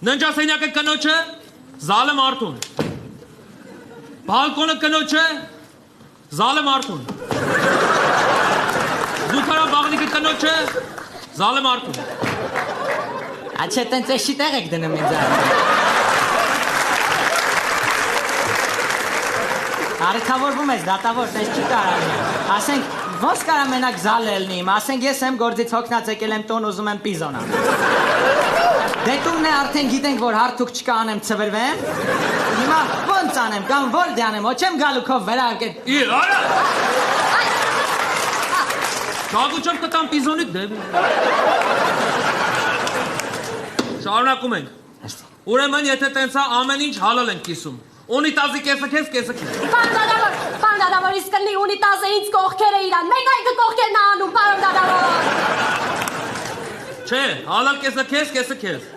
Ննջասենյակը կնոջը, զալը մարդուն։ Բալկոնը կնոջը, զալը մարդուն։ Զուգարաբաղնիկը կնոջը, զալը մարդուն։ Աչե տենց էշի տեղ եք դնում ինձ այդ։ Արիքավորվում ես, դատավոր, տես չի կարանի։ Ասենք, ոնց կարա մենակ զալել նիմ, ասենք ես եմ գործից հոգնած եկել եմ տոն ուզում եմ պիզոնա։ Դետումն է արդեն գիտենք, որ հարթուկ չկա անեմ ծվրվեմ, հիմա ոնց անեմ, կամ որ դյանեմ, ոչ եմ գալուքով վերարկել։ Իր, արա։ Շագուչով կտամ պիզոնիտ դեպի։ Շարունակում ենք։ Ուրեմն եթե տենցա ամեն ինչ հալալ ենք կիսում։ Ունիտազի կեսը քեզ։ Պարոն դադավոր, իսկ կլի ունիտազը ինձ կողքերը իրան, մեկ այգը կողքերն անում, պարոն դադավոր։ Չէ, հալալ կեսը քեզ։